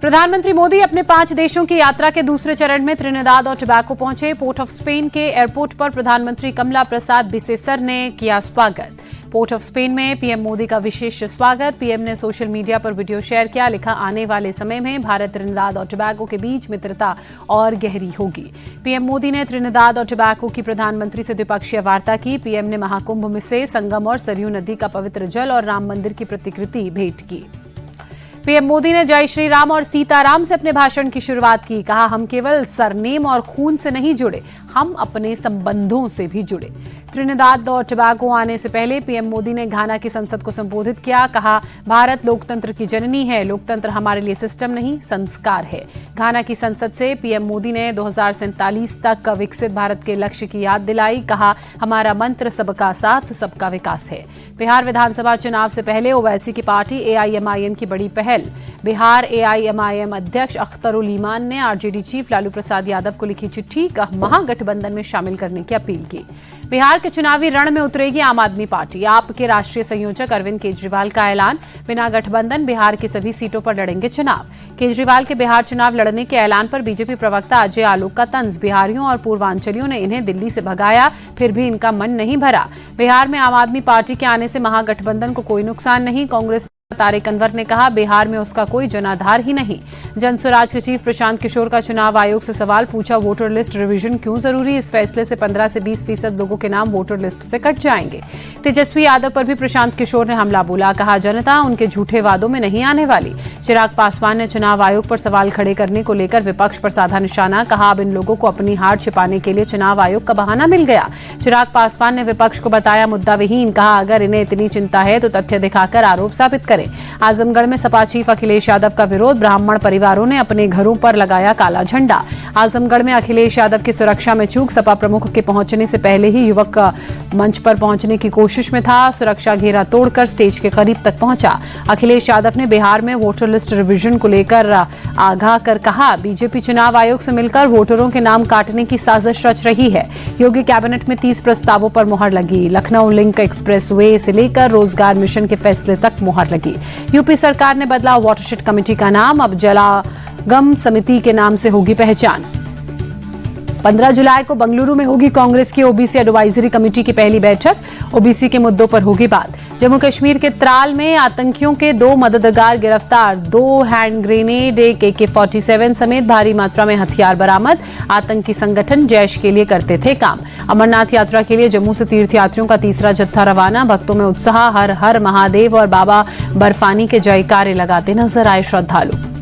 प्रधानमंत्री मोदी अपने 5 देशों की यात्रा के दूसरे चरण में त्रिनिदाद और टोबैगो पहुंचे। पोर्ट ऑफ स्पेन के एयरपोर्ट पर प्रधानमंत्री कमला प्रसाद बिसेसर ने किया स्वागत। पोर्ट ऑफ स्पेन में पीएम मोदी का विशेष स्वागत। पीएम ने सोशल मीडिया पर वीडियो शेयर किया, लिखा आने वाले समय में भारत त्रिनिदाद और टोबैगो के बीच मित्रता और गहरी होगी। पीएम मोदी ने त्रिनिदाद और टोबैगो की प्रधानमंत्री से द्विपक्षीय वार्ता की। पीएम ने महाकुंभ में से संगम और सरयू नदी का पवित्र जल और राम मंदिर की प्रतिकृति भेंट की। पीएम मोदी ने जय श्री राम और सीताराम से अपने भाषण की शुरुआत की। कहा, हम केवल सरनेम और खून से नहीं जुड़े, हम अपने संबंधों से भी जुड़े। त्रिनिदाद और टोबैगो आने से पहले पीएम मोदी ने घाना की संसद को संबोधित किया। कहा, भारत लोकतंत्र की जननी है। लोकतंत्र हमारे लिए सिस्टम नहीं, संस्कार है। घाना की संसद से पीएम मोदी ने 2047 तक विकसित भारत के लक्ष्य की याद दिलाई। कहा, हमारा मंत्र सबका साथ, सबका विकास है। बिहार विधानसभा चुनाव से पहले ओवैसी की पार्टी एआईएमआईएम की बड़ी पहल। बिहार एआईएमआईएम अध्यक्ष अख्तरुल ईमान ने आरजेडी चीफ लालू प्रसाद यादव को लिखी चिट्ठी, महागठबंधन में शामिल करने की अपील की। बिहार के चुनावी रण में उतरेगी आम आदमी पार्टी। आप के राष्ट्रीय संयोजक अरविंद केजरीवाल का ऐलान, बिना गठबंधन बिहार की सभी सीटों पर लड़ेंगे चुनाव। केजरीवाल के बिहार चुनाव लड़ने के ऐलान पर बीजेपी प्रवक्ता अजय आलोक का तंज। बिहारियों और पूर्वांचलियों ने इन्हें दिल्ली से भगाया, फिर भी इनका मन नहीं भरा। बिहार में आम आदमी पार्टी के आने से महागठबंधन को कोई नुकसान नहीं। कांग्रेस तारिक अनवर ने कहा, बिहार में उसका कोई जनाधार ही नहीं। जनसुराज के चीफ प्रशांत किशोर का चुनाव आयोग से सवाल पूछा, वोटर लिस्ट रिवीजन क्यों जरूरी? इस फैसले से 15 से 20% लोगों के नाम वोटर लिस्ट से कट जाएंगे। तेजस्वी यादव पर भी प्रशांत किशोर ने हमला बोला। कहा, जनता उनके झूठे वादों में नहीं आने वाली। चिराग पासवान ने चुनाव आयोग पर सवाल खड़े करने को लेकर विपक्ष पर साधा निशाना। कहा, अब इन लोगों को अपनी हार छिपाने के लिए चुनाव आयोग का बहाना मिल गया। चिराग पासवान ने विपक्ष को बताया मुद्दा विहीन। कहा, अगर इन्हें इतनी चिंता है तो तथ्य दिखाकर आरोप साबित करें। आजमगढ़ में सपा चीफ अखिलेश यादव का विरोध। ब्राह्मण परिवारों ने अपने घरों पर लगाया काला झंडा। आजमगढ़ में अखिलेश यादव की सुरक्षा में चूक। सपा प्रमुख के पहुंचने से पहले ही युवक मंच पर पहुंचने की कोशिश में था। सुरक्षा घेरा तोड़कर स्टेज के करीब तक पहुंचा। अखिलेश यादव ने बिहार में वोटर लिस्ट रिवीजन को लेकर आगाह कर कहा, बीजेपी चुनाव आयोग से मिलकर वोटरों के नाम काटने की साजिश रच रही है। योगी कैबिनेट में 30 प्रस्तावों पर मुहर लगी। लखनऊ लिंक एक्सप्रेसवे से लेकर रोजगार मिशन के फैसले तक मुहर लगी। यूपी सरकार ने बदला वाटरशेड कमेटी का नाम, अब जलागम समिति के नाम से होगी पहचान। 15 जुलाई को बेंगलुरु में होगी कांग्रेस की ओबीसी एडवाइजरी कमेटी की पहली बैठक। ओबीसी के मुद्दों पर होगी बात। जम्मू कश्मीर के त्राल में आतंकियों के 2 मददगार गिरफ्तार। 2 हैंड ग्रेनेड, एक AK-47 समेत भारी मात्रा में हथियार बरामद। आतंकी संगठन जैश के लिए करते थे काम। अमरनाथ यात्रा के लिए जम्मू से तीर्थयात्रियों का तीसरा जत्था रवाना। भक्तों में उत्साह। हर हर महादेव और बाबा बर्फानी के जयकारे लगाते नजर आए श्रद्धालु।